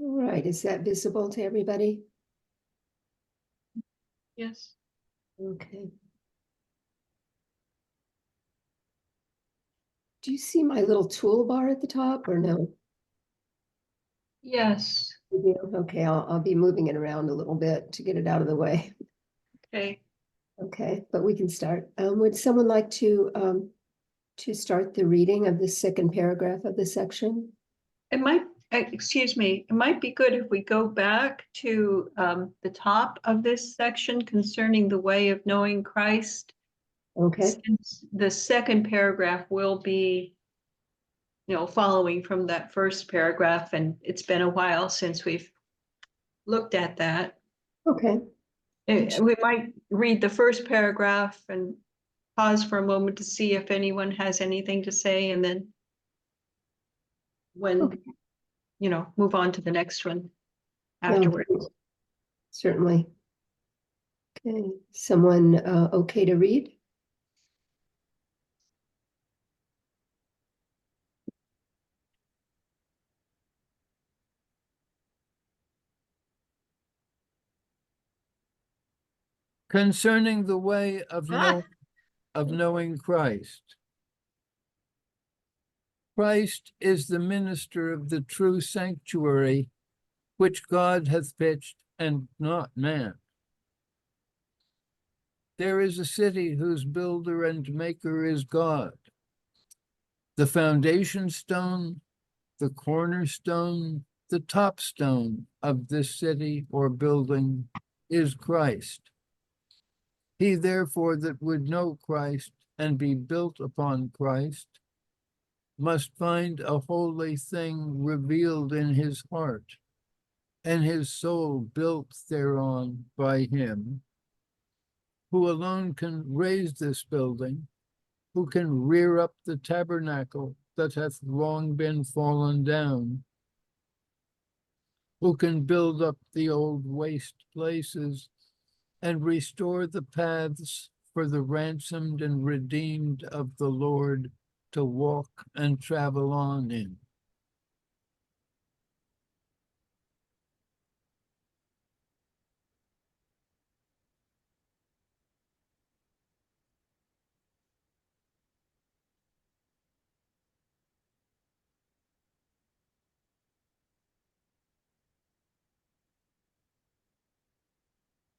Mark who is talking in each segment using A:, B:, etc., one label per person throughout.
A: All right, is that visible to everybody?
B: Yes.
A: Okay. Do you see my little toolbar at the top or no?
B: Yes.
A: You do? Okay, I'll be moving it around a little bit to get it out of the way.
B: Okay.
A: Okay, but we can start. Would someone like to start the reading of the second paragraph of the section?
B: It might, excuse me, it might be good if we go back to the top of this section concerning the way of knowing Christ.
A: Okay,
B: Since the second paragraph will be, following from that first paragraph, and it's been a while since we've looked at that.
A: okay.
B: We might read the first paragraph and pause for a moment to see if anyone has anything to say, and then when,
A: Okay.
B: move on to the next one
A: No,
B: afterward.
A: certainly. Okay, someone okay to read?
C: Concerning the way of knowing Christ. Christ is the minister of the true sanctuary, which God hath pitched, and not man. There is a city whose builder and maker is God. The foundation stone, the cornerstone, the top stone of this city or building is Christ. He therefore that would know Christ and be built upon Christ must find a holy thing revealed in his heart, and his soul built thereon by him, who alone can raise this building, who can rear up the tabernacle that hath long been fallen down, who can build up the old waste places and restore the paths for the ransomed and redeemed of the Lord to walk and travel on in.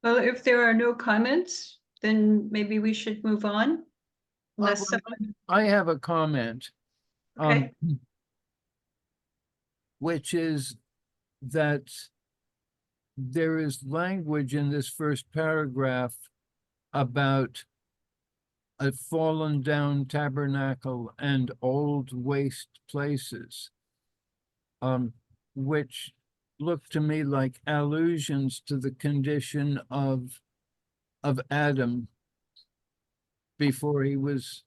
B: Well, if there are no comments, then maybe we should move on. Unless someone,
C: I have a comment,
B: okay,
C: which is that there is language in this first paragraph about a fallen down tabernacle and old waste places, which look to me like allusions to the condition of Adam before he was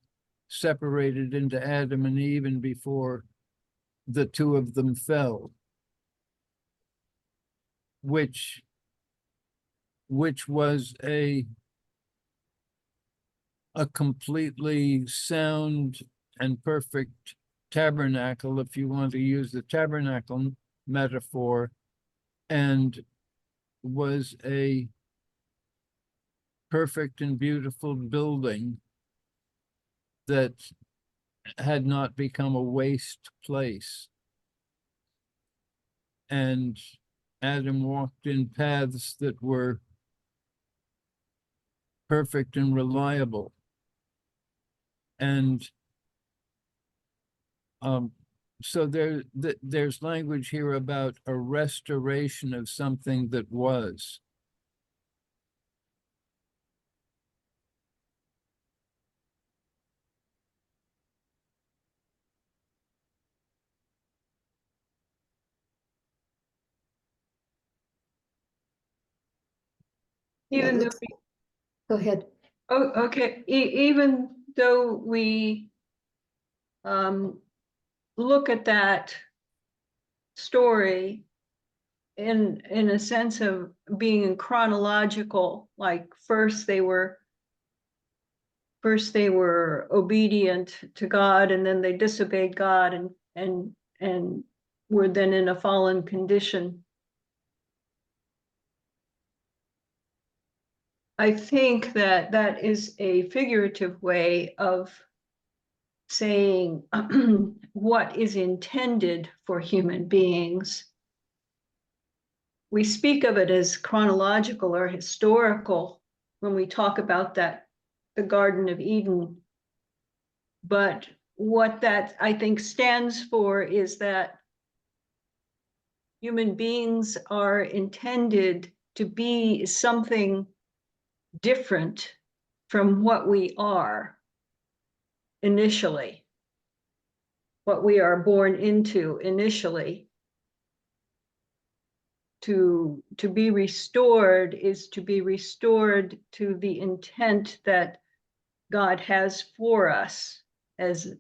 C: separated into Adam and Eve and before the two of them fell, which was a completely sound and perfect tabernacle, if you want to use the tabernacle metaphor, and was a perfect and beautiful building that had not become a waste place. And Adam walked in paths that were perfect and reliable. And so there's language here about a restoration of something that was.
B: even though,
A: Go ahead.
B: oh, okay, even though we look at that story in a sense of being chronological, like first they were obedient to God, and then they disobeyed God and were then in a fallen condition. I think that that is a figurative way of saying what is intended for human beings. We speak of it as chronological or historical when we talk about that, the Garden of Eden. But what that I think stands for is that human beings are intended to be something different from what we are initially, what we are born into initially. To be restored is to be restored to the intent that God has for us as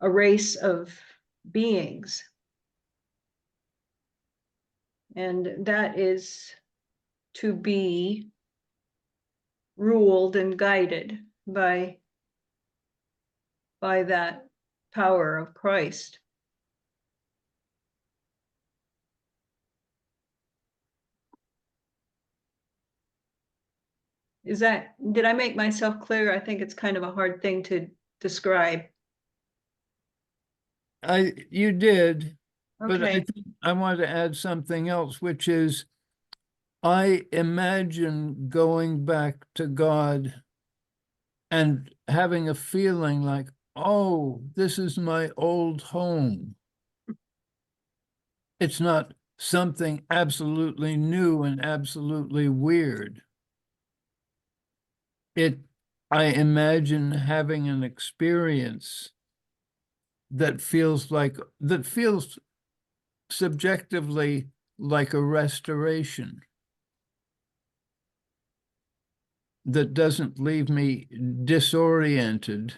B: a race of beings. And that is to be ruled and guided by that power of Christ. Did I make myself clear? I think it's kind of a hard thing to describe.
C: You did, but I
B: Okay.
C: think I want to add something else, which is I imagine going back to God and having a feeling like, oh, this is my old home. It's not something absolutely new and absolutely weird. I imagine having an experience that feels subjectively like a restoration, that doesn't leave me disoriented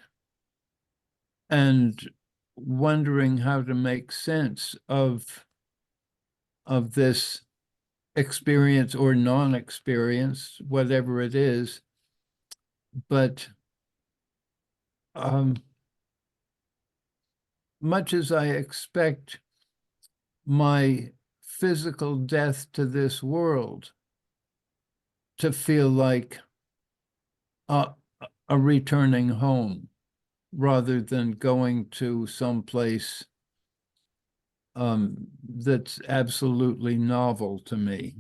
C: and wondering how to make sense of this experience or non-experience, whatever it is. But much as I expect my physical death to this world to feel like a returning home rather than going to some place that's absolutely novel to me.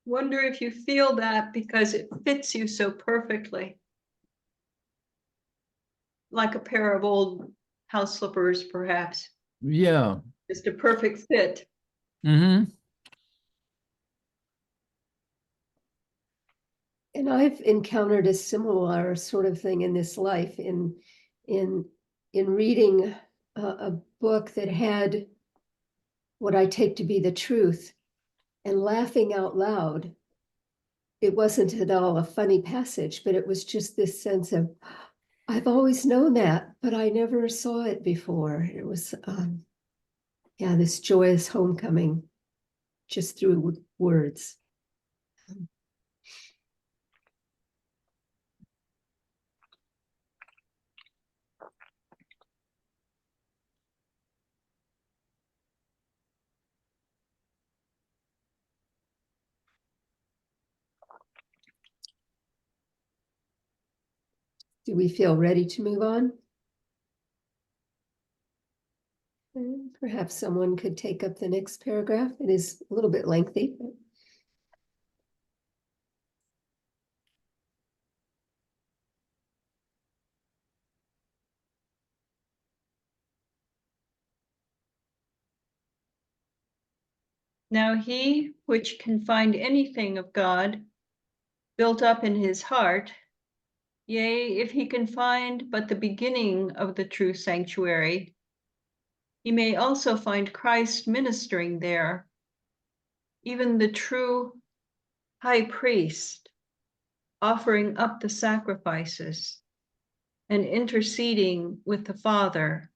B: Wonder if you feel that because it fits you so perfectly. Like a pair of old house slippers, perhaps.
C: Yeah.
B: Just a perfect fit.
C: Mm-hmm.
A: And I've encountered a similar sort of thing in this life in reading a book that had what I take to be the truth and laughing out loud. It wasn't at all a funny passage, but it was just this sense of, I've always known that, but I never saw it before. It was, this joyous homecoming just through words. Do we feel ready to move on? And perhaps someone could take up the next paragraph. It is a little bit lengthy. But...
B: Now he which can find anything of God built up in his heart, yea, if he can find but the beginning of the true sanctuary, he may also find Christ ministering there, even the true high priest, offering up the sacrifices and interceding with the Father,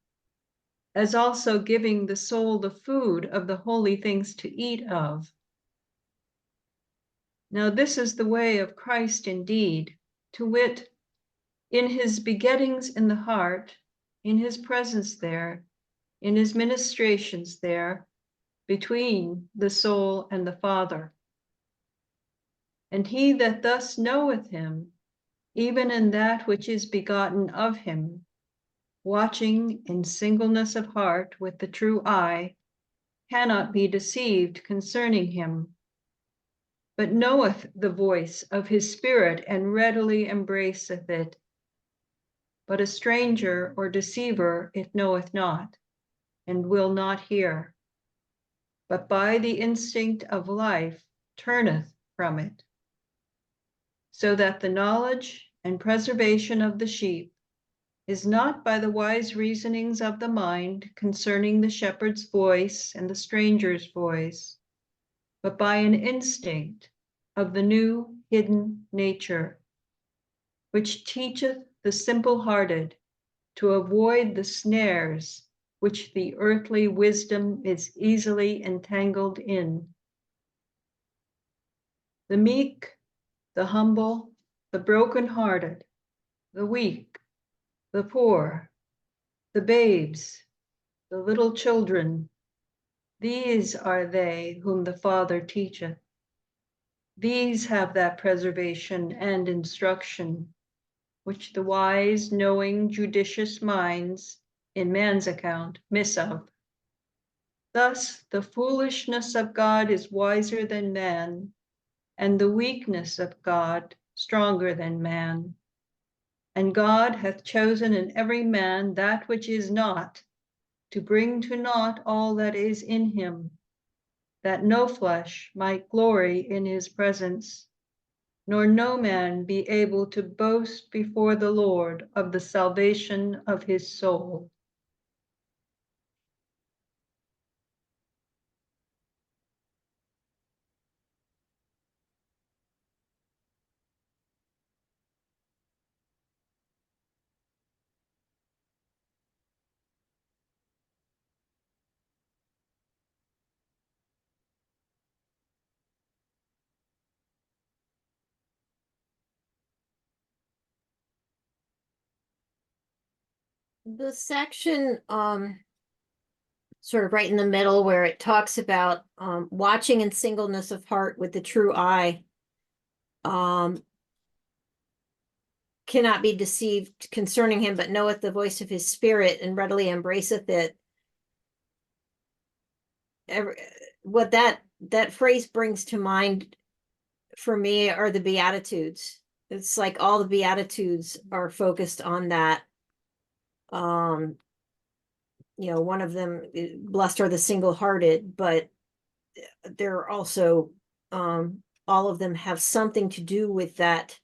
B: as also giving the soul the food of the holy things to eat of. Now this is the way of Christ indeed, to wit, in his begettings in the heart, in his presence there, in his ministrations there, between the soul and the Father. And he that thus knoweth him, even in that which is begotten of him, watching in singleness of heart with the true eye, cannot be deceived concerning him, but knoweth the voice of his Spirit, and readily embraceth it. But a stranger or deceiver it knoweth not, and will not hear, but by the instinct of life turneth from it. So that the knowledge and preservation of the sheep is not by the wise reasonings of the mind concerning the shepherd's voice and the stranger's voice, but by an instinct of the new hidden nature, which teacheth the simple-hearted to avoid the snares which the earthly wisdom is easily entangled in. The meek, the humble, the broken-hearted, the weak, the poor, the babes, the little children, these are they whom the Father teacheth. These have that preservation and instruction, which the wise, knowing, judicious minds, in man's account, miss of. Thus the foolishness of God is wiser than man, and the weakness of God stronger than man. And God hath chosen in every man that which is not, to bring to naught all that is in him, that no flesh might glory in his presence, nor no man be able to boast before the Lord of the salvation of his soul.
D: The section sort of right in the middle where it talks about watching in singleness of heart with the true eye cannot be deceived concerning him, but knoweth the voice of his Spirit, and readily embraceth it. What that phrase brings to mind for me are the Beatitudes. It's like all the Beatitudes are focused on that. One of them, blessed are the single-hearted, but they're also all of them have something to do with that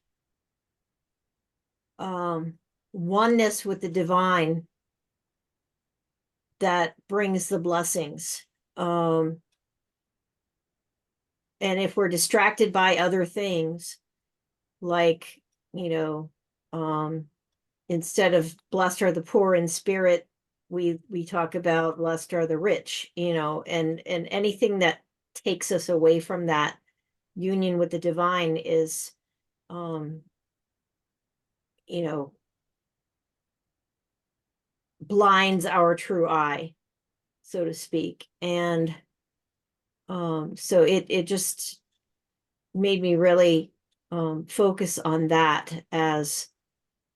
D: oneness with the divine that brings the blessings. And if we're distracted by other things, like, instead of blessed are the poor in spirit, we talk about blessed are the rich, and anything that takes us away from that union with the divine is blinds our true eye, so to speak. And so it just made me really focus on that as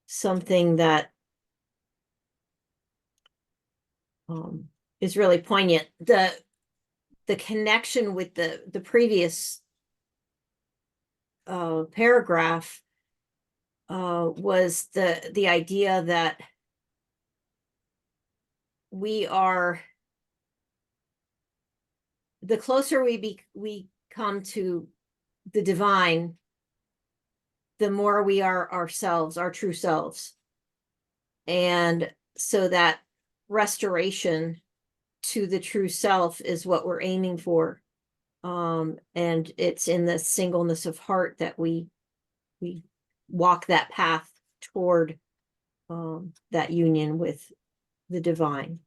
D: something that is really poignant. The connection with the previous paragraph was the idea that we are, the closer we come to the divine, the more we are ourselves, our true selves. And so that restoration to the true self is what we're aiming for. And it's in the singleness of heart that we walk that path toward that union with the divine.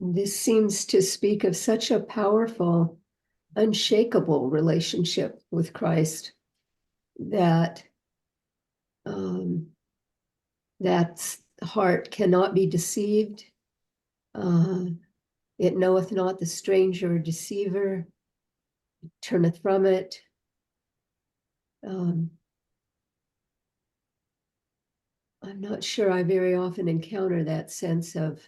A: This seems to speak of such a powerful, unshakable relationship with Christ that that heart cannot be deceived. It knoweth not the stranger or deceiver, turneth from it. I'm not sure I very often encounter that sense of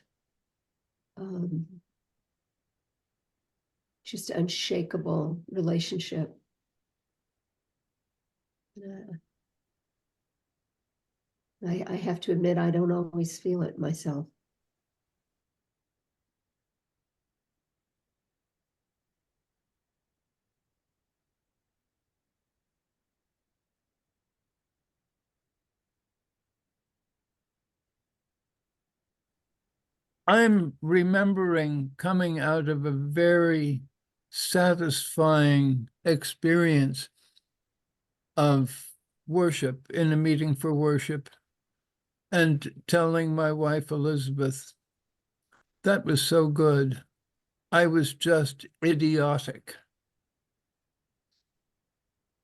A: just unshakable relationship. I have to admit, I don't always feel it myself.
C: I'm remembering coming out of a very satisfying experience of worship in a meeting for worship and telling my wife, Elizabeth, that was so good. I was just idiotic.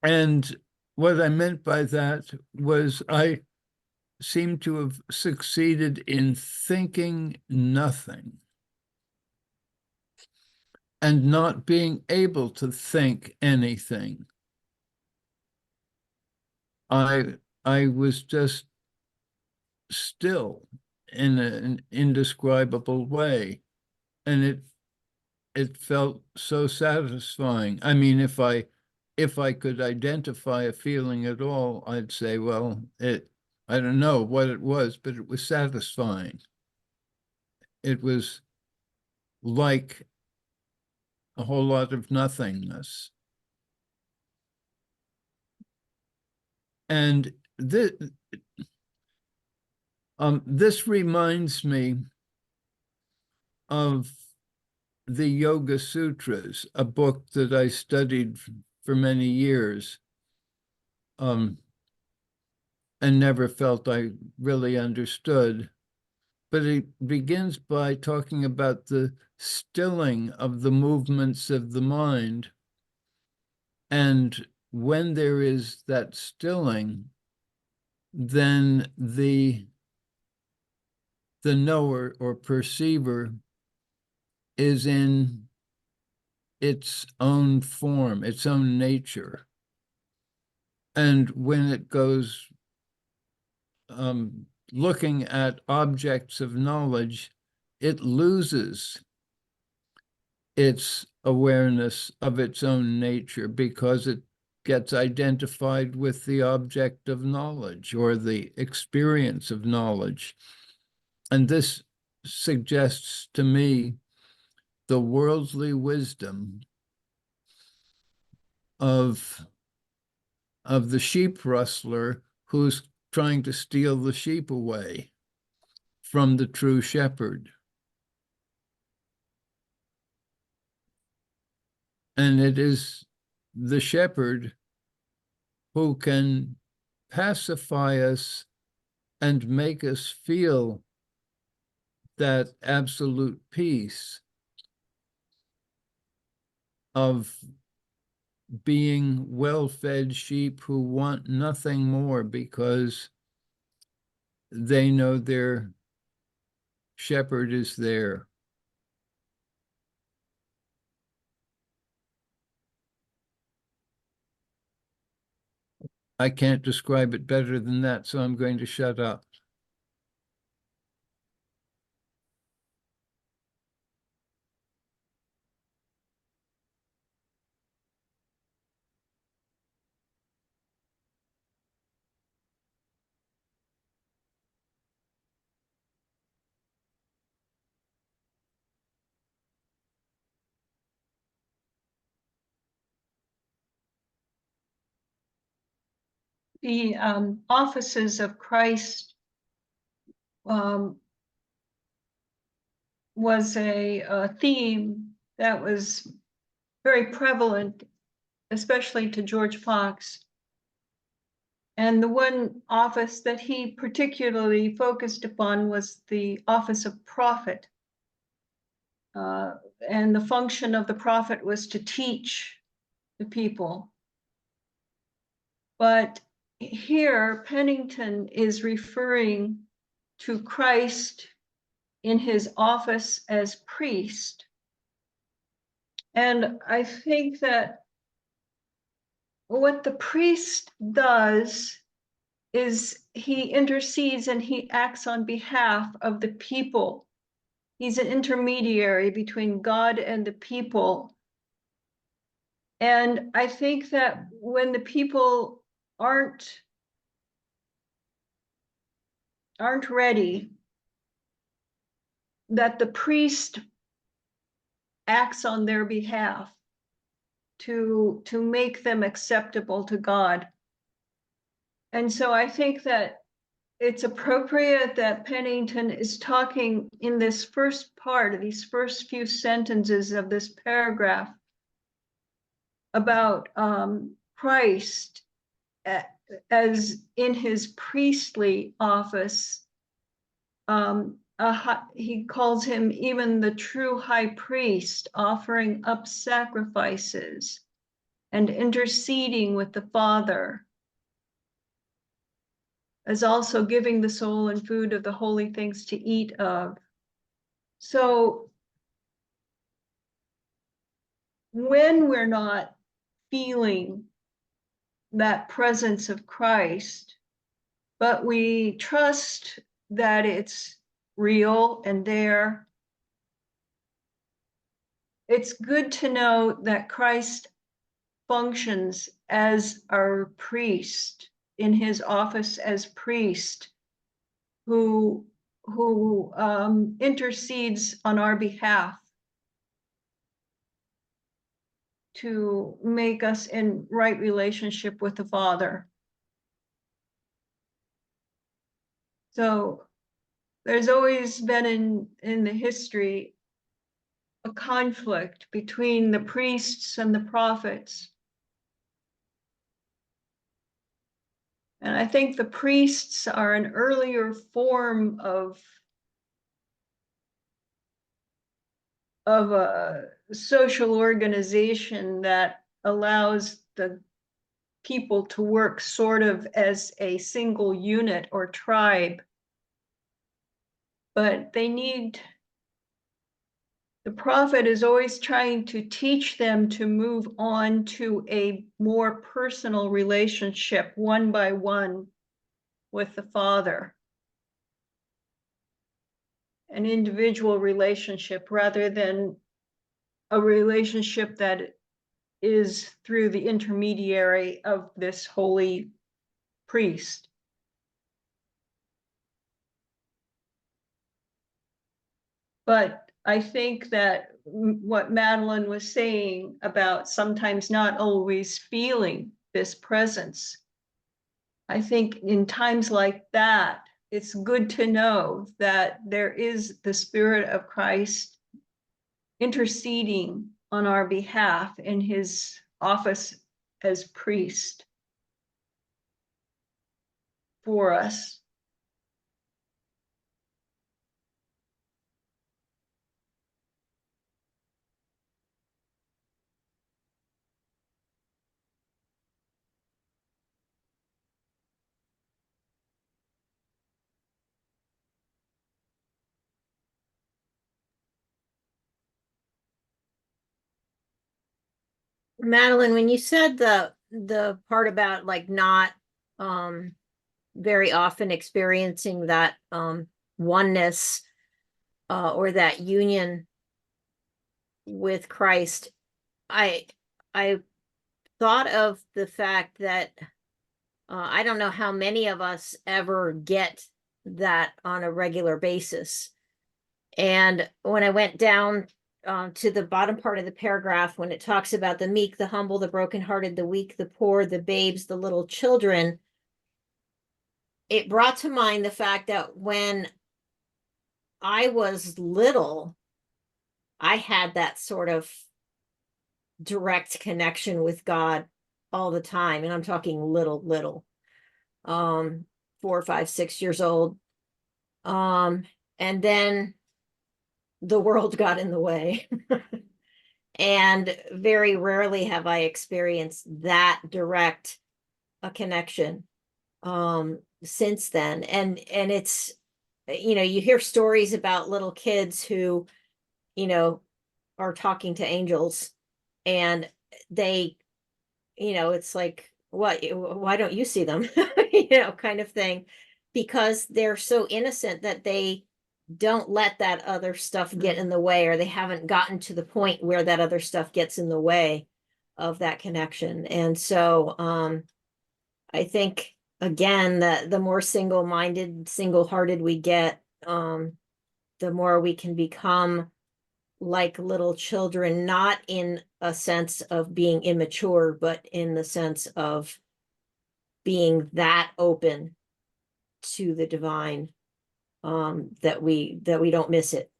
C: And what I meant by that was I seemed to have succeeded in thinking nothing and not being able to think anything. I was just still in an indescribable way, and it felt so satisfying. I mean, if I could identify a feeling at all, I'd say, well, I don't know what it was, but it was satisfying. It was like a whole lot of nothingness. And this reminds me of the Yoga Sutras, a book that I studied for many years, and never felt I really understood. But it begins by talking about the stilling of the movements of the mind. And when there is that stilling, then the knower or perceiver is in its own form, its own nature. And when it goes looking at objects of knowledge, it loses its awareness of its own nature because it gets identified with the object of knowledge or the experience of knowledge. And this suggests to me the worldly wisdom of the sheep rustler who's trying to steal the sheep away from the true shepherd. And it is the shepherd who can pacify us and make us feel that absolute peace of being well-fed sheep who want nothing more because they know their shepherd is there. I can't describe it better than that, so I'm going to shut up.
B: The offices of Christ was a theme that was very prevalent, especially to George Fox. And the one office that he particularly focused upon was the office of prophet. And the function of the prophet was to teach the people. But here, Penington is referring to Christ in his office as priest. And I think that what the priest does is he intercedes and he acts on behalf of the people. He's an intermediary between God and the people. And I think that when the people aren't ready, that the priest acts on their behalf to make them acceptable to God. And so I think that it's appropriate that Penington is talking in this first part of these first few sentences of this paragraph about Christ as in his priestly office. He calls him even the true high priest, offering up sacrifices and interceding with the Father, as also giving the soul and food of the holy things to eat of. So when we're not feeling that presence of Christ, but we trust that it's real and there, it's good to know that Christ functions as our priest in his office as priest, who intercedes on our behalf to make us in right relationship with the Father. So there's always been in the history a conflict between the priests and the prophets. And I think the priests are an earlier form of a social organization that allows the people to work sort of as a single unit or tribe. But the prophet is always trying to teach them to move on to a more personal relationship, one by one, with the Father. An individual relationship rather than a relationship that is through the intermediary of this holy priest. But I think that what Madeline was saying about sometimes not always feeling this presence, I think in times like that, it's good to know that there is the Spirit of Christ interceding on our behalf in his office as priest for us.
D: Madeline, when you said the part about like not very often experiencing that oneness or that union with Christ, I thought of the fact that I don't know how many of us ever get that on a regular basis. And when I went down to the bottom part of the paragraph, when it talks about the meek, the humble, the brokenhearted, the weak, the poor, the babes, the little children, it brought to mind the fact that when I was little, I had that sort of direct connection with God all the time. And I'm talking little, 4, 5, 6 years old. And then the world got in the way. And very rarely have I experienced that direct a connection since then. And it's, you hear stories about little kids who, are talking to angels, and they, it's like, what, why don't you see them? Kind of thing, because they're so innocent that they don't let that other stuff get in the way, or they haven't gotten to the point where that other stuff gets in the way of that connection. And so I think, again, that the more single-minded, single-hearted we get, the more we can become like little children, not in a sense of being immature, but in the sense of being that open to the divine, that we don't miss it.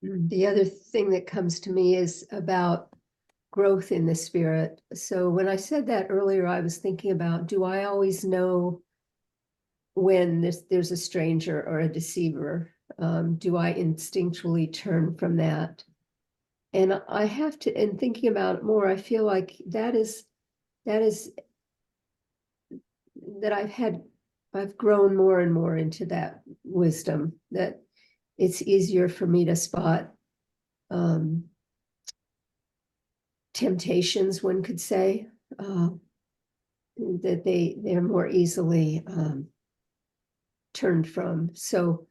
A: The other thing that comes to me is about growth in the spirit. So when I said that earlier, I was thinking about, do I always know when there's a stranger or a deceiver? Do I instinctually turn from that? And I have to, in thinking about it more, I feel like that I've grown more and more into that wisdom, that it's easier for me to spot temptations, one could say, that they're more easily turned from. So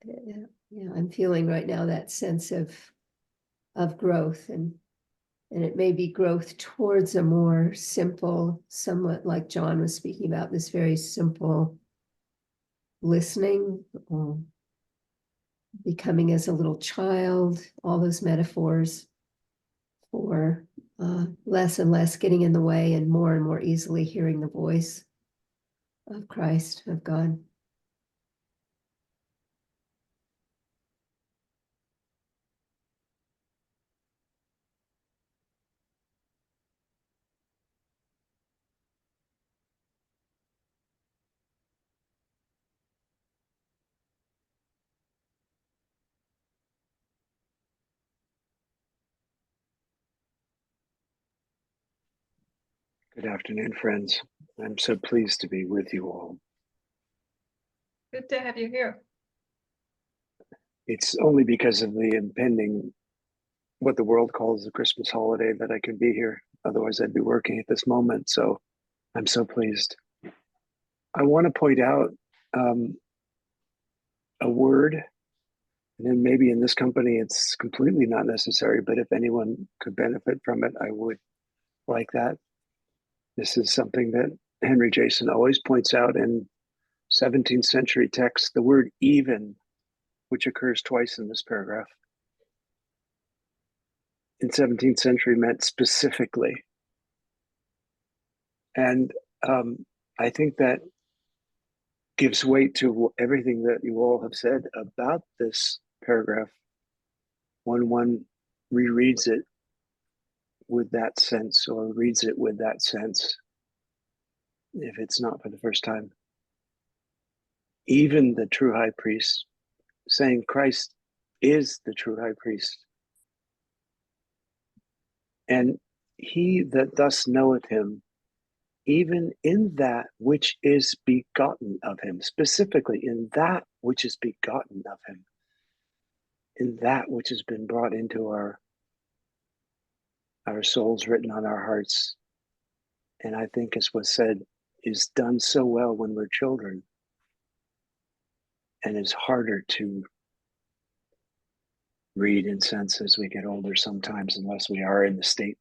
A: yeah, I'm feeling right now that sense of growth, and it may be growth towards a more simple, somewhat like John was speaking about, this very simple listening, becoming as a little child, all those metaphors for less and less getting in the way, and more easily hearing the voice of Christ, of God.
E: Good afternoon, friends. I'm so pleased to be with you all.
B: Good to have you here.
E: It's only because of the impending, what the world calls the Christmas holiday, that I can be here. Otherwise, I'd be working at this moment. So I'm so pleased. I want to point out a word, and then maybe in this company, it's completely not necessary, but if anyone could benefit from it, I would like that. This is something that Henry Jason always points out in 17th century texts, the word even, which occurs twice in this paragraph, in 17th century meant specifically. And I think that gives weight to everything that you all have said about this paragraph when one rereads it with that sense, or reads it with that sense, if it's not for the first time. Even the true high priest, saying Christ is the true high priest. And he that thus knoweth him, even in that which is begotten of him, specifically in that which is begotten of him, in that which has been brought into our souls, written on our hearts. And I think, as was said, is done so well when we're children, and is harder to read and sense as we get older sometimes, unless we are in the state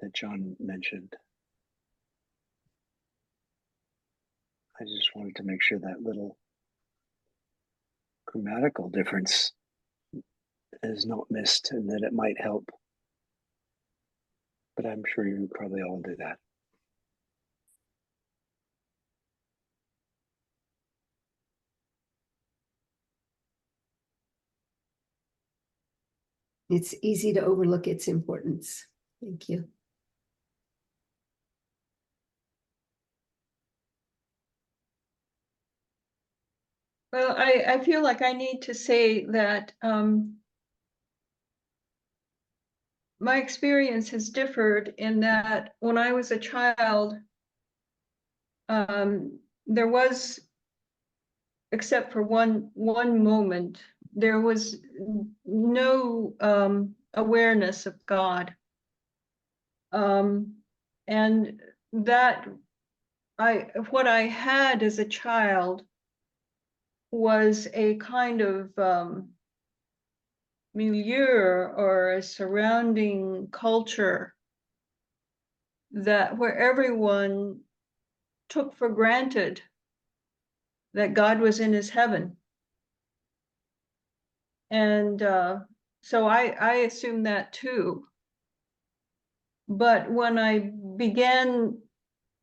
E: that John mentioned. I just wanted to make sure that little grammatical difference is not missed, and that it might help. But I'm sure you probably all do that.
A: it's easy to overlook its importance. Thank you.
B: Well, I feel like I need to say that my experience has differed in that when I was a child, there was, except for one moment, there was no awareness of God. And that what I had as a child was a kind of milieu or a surrounding culture that where everyone took for granted that God was in his heaven. And so I assumed that too. But when I began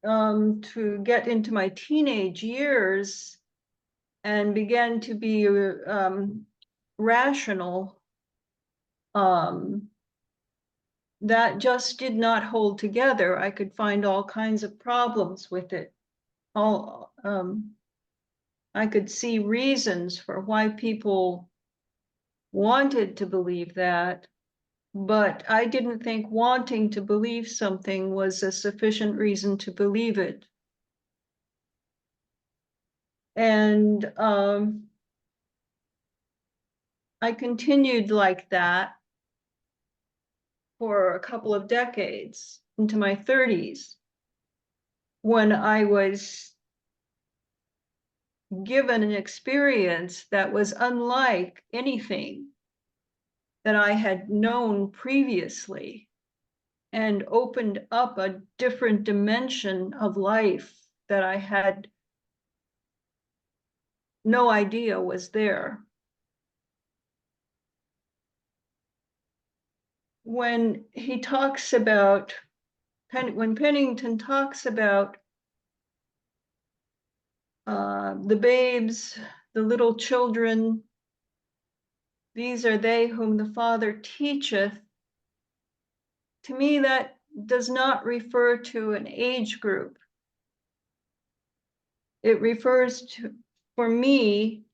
B: to get into my teenage years and began to be rational, that just did not hold together. I could find all kinds of problems with it. I could see reasons for why people wanted to believe that, but I didn't think wanting to believe something was a sufficient reason to believe it. And I continued like that for a couple of decades into my 30s, when I was given an experience that was unlike anything that I had known previously and opened up a different dimension of life that I had no idea was there. When he talks about, when Penington talks about the babes, the little children, these are they whom the Father teacheth, to me that does not refer to an age group. It refers to, for me,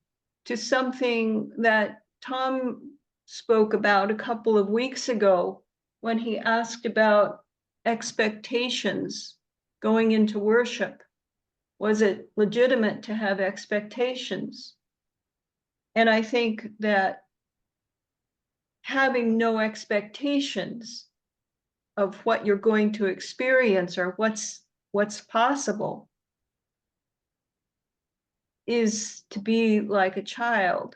B: to something that Tom spoke about a couple of weeks ago when he asked about expectations going into worship. Was it legitimate to have expectations? And I think that having no expectations of what you're going to experience or what's possible is to be like a child.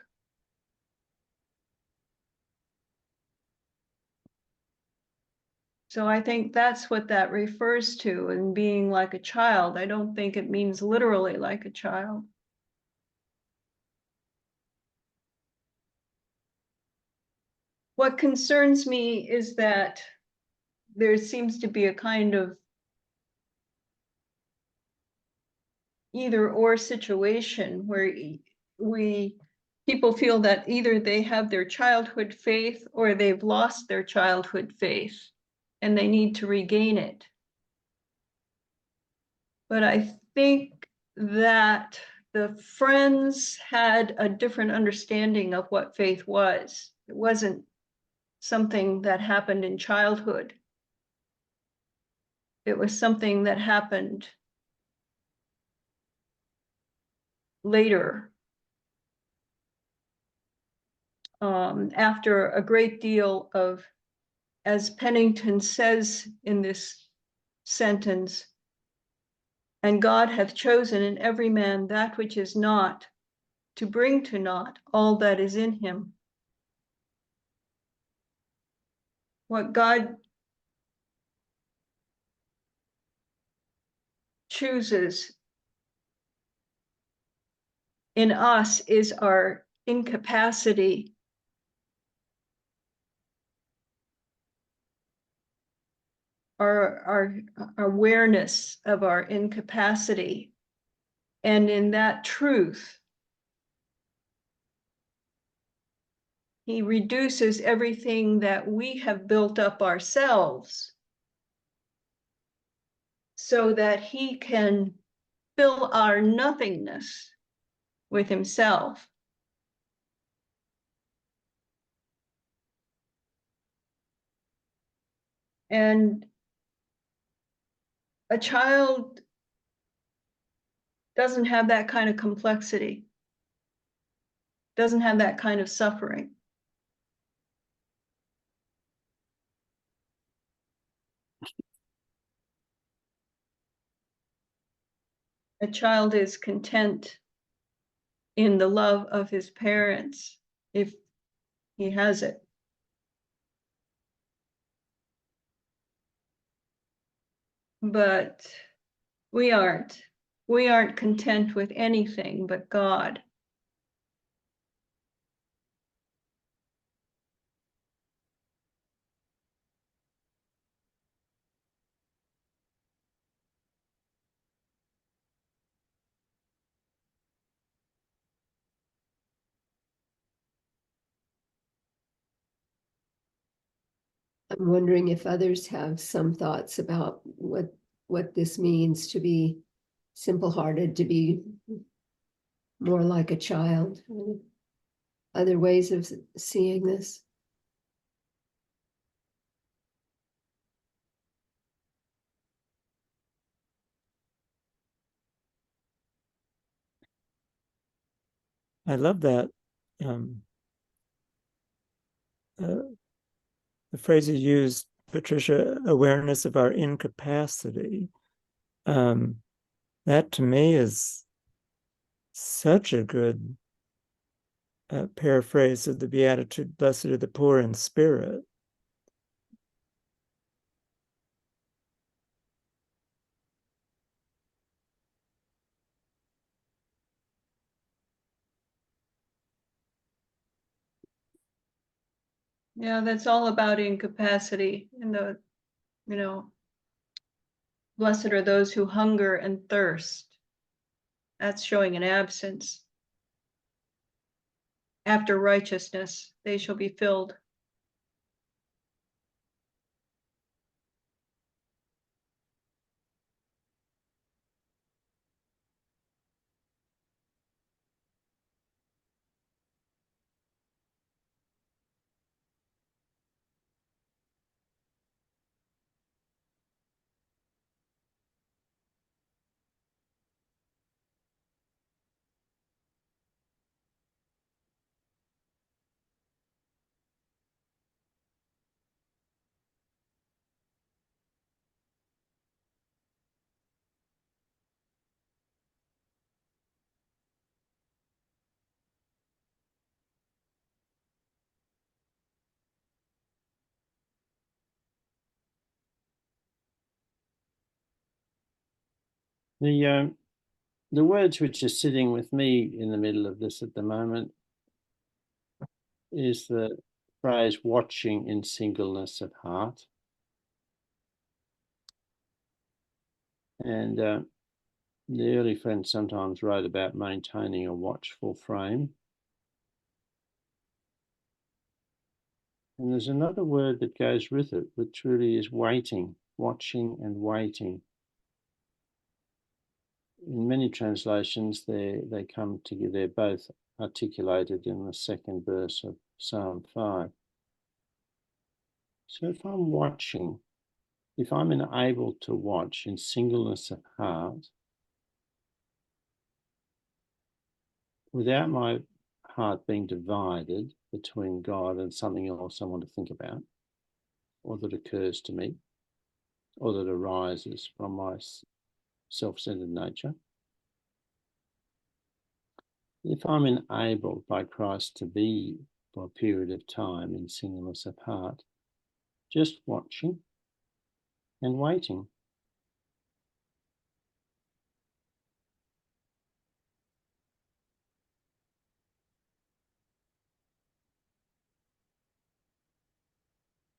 B: So I think that's what that refers to in being like a child. I don't think it means literally like a child. What concerns me is that there seems to be a kind of either or situation where people feel that either they have their childhood faith or they've lost their childhood faith and they need to regain it. But I think that the friends had a different understanding of what faith was. It wasn't something that happened in childhood. It was something that happened later, after a great deal of, as Penington says in this sentence, and God hath chosen in every man that which is not, to bring to naught all that is in him. What God chooses in us is our incapacity our awareness of our incapacity. And in that truth, he reduces everything that we have built up ourselves so that he can fill our nothingness with himself. And a child doesn't have that kind of complexity, doesn't have that kind of suffering. A child is content in the love of his parents if he has it. But we aren't. We aren't content with anything but God.
A: I'm wondering if others have some thoughts about what this means to be simple-hearted, to be more like a child. Other ways of seeing this.
F: I love that. The phrase you used, Patricia, awareness of our incapacity. That to me is such a good paraphrase of the Beatitude, blessed are the poor in spirit.
B: Yeah, that's all about incapacity. And blessed are those who hunger and thirst. That's showing an absence. After righteousness, they shall be filled.
G: The words which are sitting with me in the middle of this at the moment is the phrase watching in singleness of heart. And the early friends sometimes wrote about maintaining a watchful frame. And there's another word that goes with it, which really is waiting, watching and waiting. In many translations, they come together, they're both articulated in the second verse of Psalm 5. So if I'm watching, if I'm able to watch in singleness of heart, without my heart being divided between God and something else I want to think about, or that occurs to me, or that arises from my self-centered nature, if I'm enabled by Christ to be for a period of time in singleness of heart, just watching and waiting.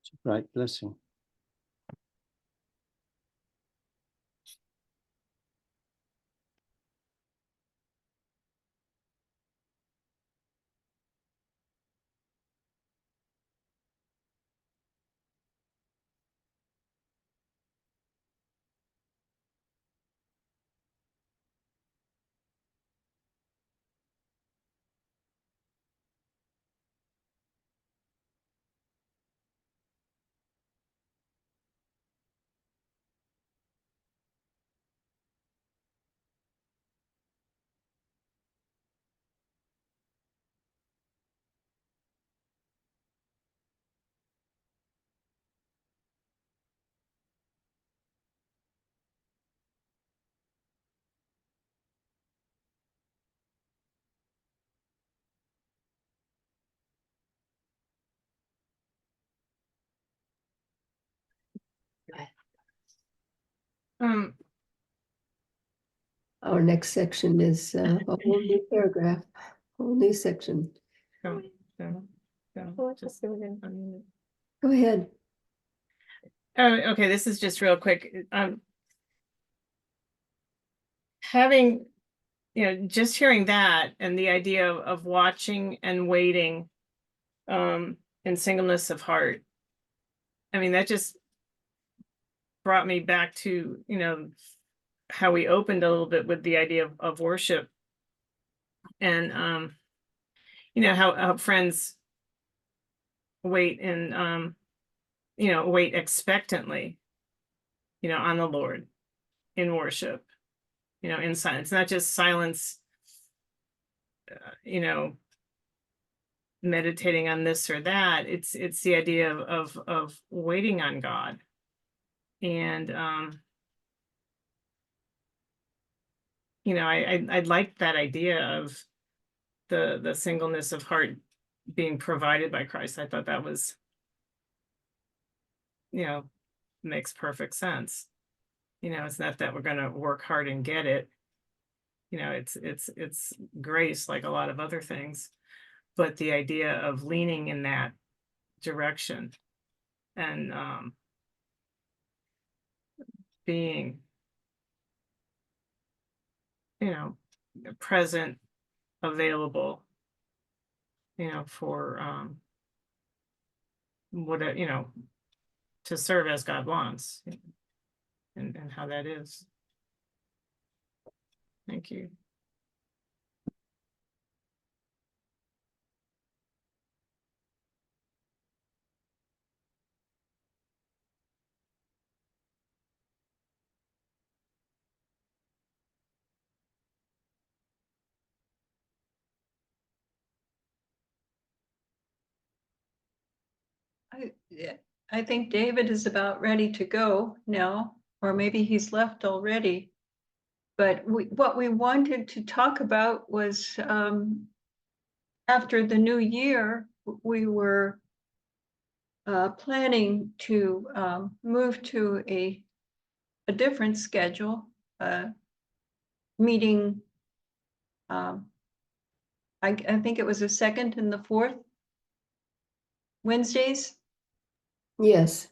G: It's a great blessing.
A: Our next section is a whole new paragraph, whole new section. Go ahead.
H: Oh, okay, this is just real quick. Having, just hearing that and the idea of watching and waiting in singleness of heart. I mean, that just brought me back to, how we opened a little bit with the idea of worship. And how friends wait and wait expectantly, on the Lord in worship, in silence, not just silence, meditating on this or that. It's the idea of waiting on God. And I liked that idea of the singleness of heart being provided by Christ. I thought that was, makes perfect sense. It's not that we're going to work hard and get it. It's grace, like a lot of other things, but the idea of leaning in that direction and being, present, available, for what to serve as God wants, and how that is. Thank you.
B: I think David is about ready to go now, or maybe he's left already. But what we wanted to talk about was after the new year, we were planning to move to a different schedule, meeting. I think it was the second and the fourth Wednesdays
A: Yes,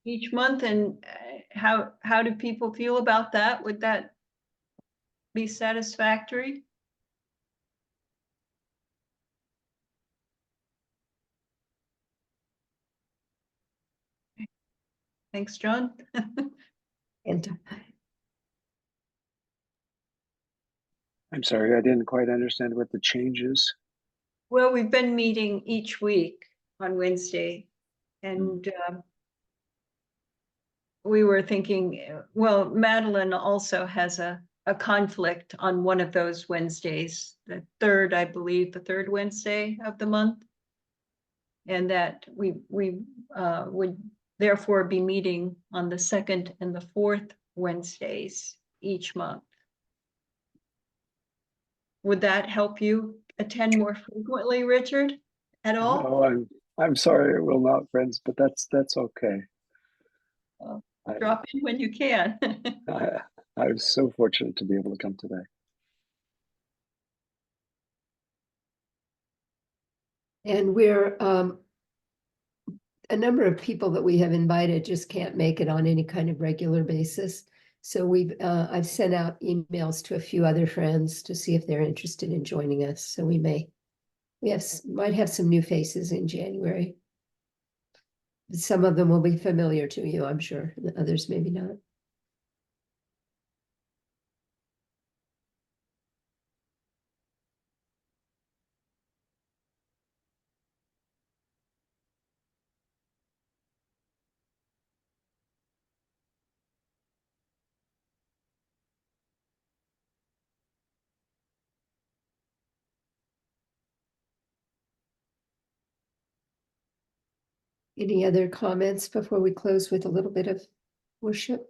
B: each month. And how do people feel about that? Would that be satisfactory? Thanks, John.
A: and
E: I'm sorry, I didn't quite understand what the change is.
B: Well, we've been meeting each week on Wednesday, and we were thinking, well, Madeline also has a conflict on one of those Wednesdays, the third, I believe, the third Wednesday of the month. And that we would therefore be meeting on the second and the fourth Wednesdays each month. Would that help you attend more frequently, Richard, at all?
E: No, I'm sorry, it will not, friends, but that's okay.
B: Well,
E: I,
B: drop in when you can.
E: I was so fortunate to be able to come today.
A: and we're a number of people that we have invited just can't make it on any kind of regular basis. So I've sent out emails to a few other friends to see if they're interested in joining us. So might have some new faces in January. Some of them will be familiar to you, I'm sure, and others maybe not. Any other comments before we close with a little bit of worship?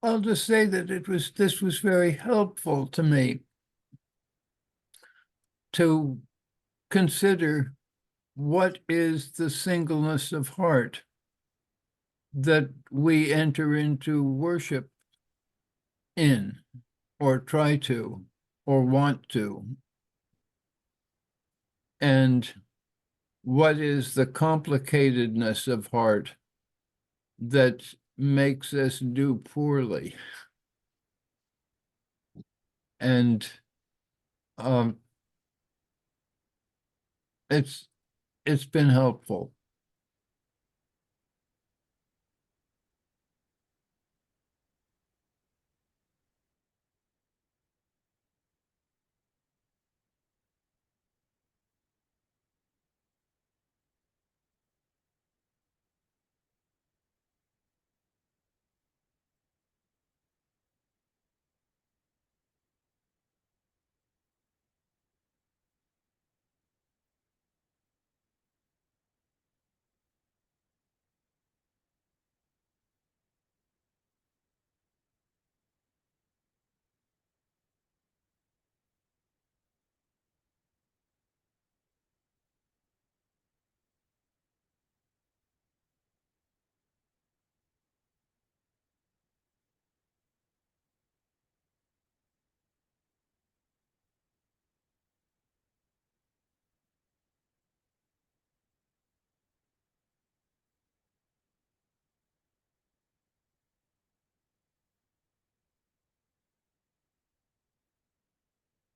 C: I'll just say that this was very helpful to me to consider what is the singleness of heart that we enter into worship in, or try to, or want to. And what is the complicatedness of heart that makes us do poorly? And it's been helpful.